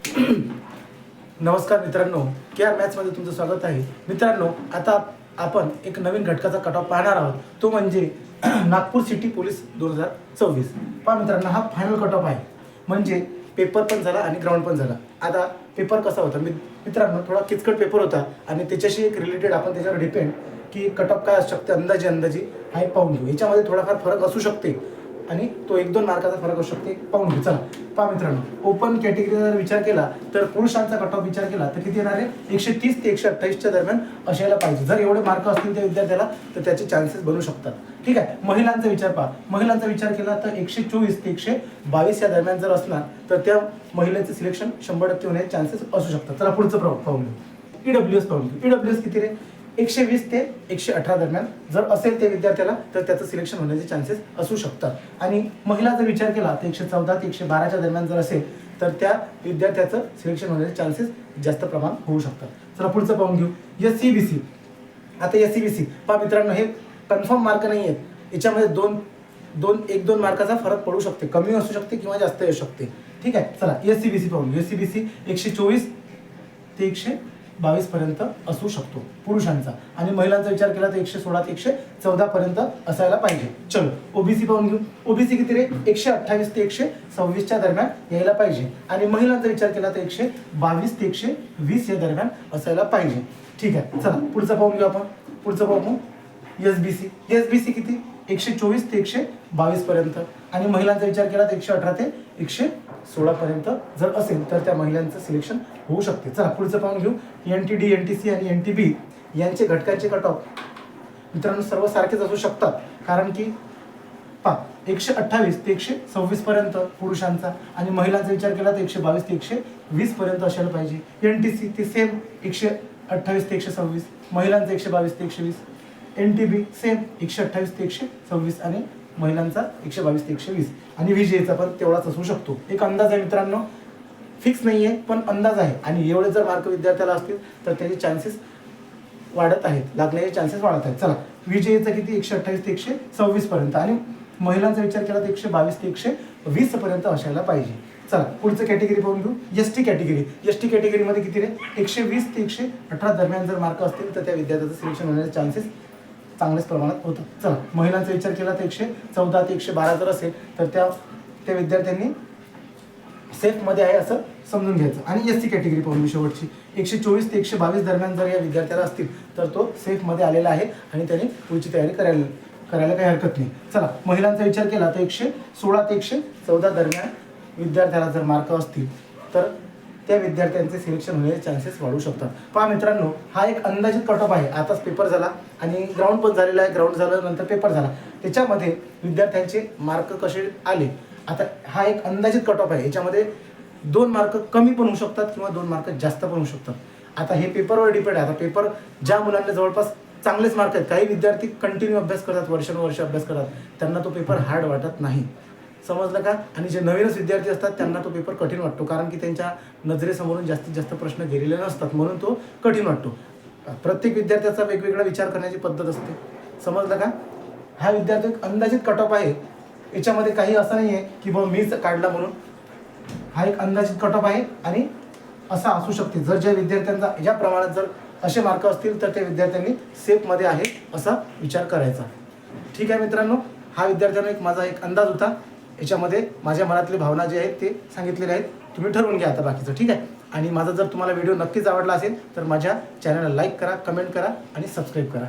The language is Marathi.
नमस्कार मित्रांनो, के आर मॅथ्समध्ये तुमचं स्वागत आहे. मित्रांनो, आता आपण एक नवीन घटकाचा कट ऑफ पाहणार आहोत. तो म्हणजे नागपूर सिटी पोलीस 2024. पहा मित्रांनो, हा फायनल कट ऑफ आहे. म्हणजे पेपर पण झाला आणि ग्राउंड पण झाला. आता पेपर कसा होता मित्रांनो, थोडा किचकट पेपर होता आणि त्याच्याशी एक रिलेटेड आपण त्याच्यावर डिपेंड की कट ऑफ काय असू शकते अंदाजी हा एक पाहून घेऊ. याच्यामध्ये थोडाफार फरक असू शकते आणि तो 1-2 मार्काचा फरक असू शकते, पाहून घेऊ. चला पहा मित्रांनो, ओपन कॅटेगरीचा जर विचार केला तर पुरुषांचा कट ऑफ विचार केला तर किती येणार आहे? 130 ते 128च्या दरम्यान असायला पाहिजे. जर एवढे मार्क असतील त्या विद्यार्थ्याला तर त्याचे चान्सेस बनू शकतात. ठीक आहे. महिलांचा विचार पहा. महिलांचा विचार केला तर 124 ते 122 या दरम्यान जर असणार तर त्या महिलेचं सिलेक्शन 100% होण्याचे चान्सेस असू शकतात. चला पुढचं पाहून घेऊ. ईडब्ल्यूएस पाहून घेऊ. ईडब्ल्यूएस किती रे? 120 ते 118 दरम्यान जर असेल त्या विद्यार्थ्याला तर त्याचं सिलेक्शन होण्याचे चान्सेस असू शकतात. आणि महिला जर विचार केला तर 114 ते 112च्या दरम्यान जर असेल तर त्या विद्यार्थ्याचं सिलेक्शन होण्याचे चान्सेस जास्त प्रमाण होऊ शकतात. चला पुढचं पाहून घेऊ. SCBC. आता SCBC पहा मित्रांनो, हे कन्फर्म मार्क नाही आहेत. याच्यामध्ये 1-2 मार्काचा फरक पडू शकते, कमी असू शकते किंवा जास्त येऊ शकते. ठीक आहे. चला SCBC पाहून घेऊ. SCBC 124 ते 122 पर्यंत असू शकतो पुरुषांचा. आणि महिलांचा विचार केला तर 116 ते 114 पर्यंत असायला पाहिजे. चलो ओबीसी पाहून घेऊ. ओबीसी किती रे? 128 ते 126च्या दरम्यान यायला पाहिजे. आणि महिलांचा विचार केला तर 122 ते 120 या दरम्यान असायला पाहिजे. ठीक आहे. चला पुढचं पाहून घेऊ आपण. पुढचं पाहू SBC. SBC किती? 124 ते 122 पर्यंत. आणि महिलांचा विचार केला तर 118 ते 116 पर्यंत जर असेल तर त्या महिलांचं सिलेक्शन होऊ शकते. चला पुढचं पाहून घेऊ. NTD, NTC आणि NTB यांचे घटकांचे कट ऑफ मित्रांनो सर्व सारखेच असू शकतात. कारण की पहा 128 ते 126 पर्यंत पुरुषांचा आणि महिलांचा विचार केला तर 122 ते 120 पर्यंत असायला पाहिजे. NTC ते सेम 128 ते 126, महिलांचा 122 ते 120. NTB सेम 128 ते 126 आणि महिलांचा 122 ते 120. आणि VJचा पण तेवढाच असू शकतो. एक अंदाज आहे मित्रांनो, फिक्स नाही आहे पण अंदाज आहे. आणि एवढे जर मार्क विद्यार्थ्याला असतील तर त्याचे चान्सेस वाढत आहेत, लागण्याचे चान्सेस वाढत आहेत. चला VJचा किती? 128 ते 126 पर्यंत. आणि महिलांचा विचार केला तर 122 ते 120 पर्यंत असायला पाहिजे. चला पुढचं कॅटेगरी पाहून घेऊ. ST category. ST कॅटेगरीमध्ये किती रे? 120 ते 118 दरम्यान जर मार्क असतील तर त्या विद्यार्थ्याचं सिलेक्शन होण्याचे चान्सेस चांगल्याच प्रमाणात होतं. चला महिलांचा विचार केला तर 114 ते 112 जर असेल तर त्या विद्यार्थ्यांनी सेफमध्ये आहे असं समजून घ्यायचं. आणि SC कॅटेगरी पाहून शेवटची 124 ते 122 दरम्यान जर या विद्यार्थ्याला असतील तर तो सेफमध्ये आलेला आहे आणि त्याने पुढची तयारी करायला काही हरकत नाही. चला महिलांचा विचार केला तर 116 ते 114 दरम्यान विद्यार्थ्याला जर मार्क असतील तर त्या विद्यार्थ्यांचे सिलेक्शन होण्याचे चान्सेस वाढू शकतात. पहा मित्रांनो, हा एक अंदाजित कट ऑफ आहे. आताच पेपर झाला आणि ग्राउंड पण झालेला आहे. ग्राउंड झाल्यानंतर पेपर झाला. त्याच्यामध्ये विद्यार्थ्यांचे मार्क कसे आले. आता हा एक अंदाजित कट ऑफ आहे. याच्यामध्ये 2 मार्क कमी पण होऊ शकतात किंवा 2 मार्क जास्त पण होऊ शकतात. आता हे पेपरवर डिपेंड आहे. आता पेपर ज्या मुलांना जवळपास चांगलेच मार्क आहेत, काही विद्यार्थी कंटिन्यू अभ्यास करतात, वर्षानुवर्ष अभ्यास करतात, त्यांना तो पेपर हार्ड वाटत नाही. समजलं का? आणि जे नवीनच विद्यार्थी असतात त्यांना तो पेपर कठीण वाटतो, कारण की त्यांच्या नजरेसमोरून जास्तीत जास्त प्रश्न गेलेले नसतात, म्हणून तो कठीण वाटतो. प्रत्येक विद्यार्थ्याचा वेगवेगळा विचार करण्याची पद्धत असते. समजलं का? हा विद्यार्थी अंदाजित कट ऑफ आहे. याच्यामध्ये काही असं नाही आहे की बाबा मीच काढला म्हणून. हा एक अंदाजित कट ऑफ आहे आणि असा असू शकते जर ज्या विद्यार्थ्यांचा ज्या प्रमाणात जर असे मार्क असतील तर त्या विद्यार्थ्यांनी सेफमध्ये आहे असा विचार करायचा. ठीक आहे मित्रांनो, हा विद्यार्थ्यांना माझा एक अंदाज होता. याच्यामध्ये माझ्या मनातली भावना जे आहेत ते सांगितलेले आहेत. तुम्ही ठरवून घ्या आता बाकीचं. ठीक आहे. आणि माझा जर तुम्हाला व्हिडिओ नक्कीच आवडला असेल तर माझ्या चॅनलला लाईक करा, कमेंट करा आणि सबस्क्राईब करा.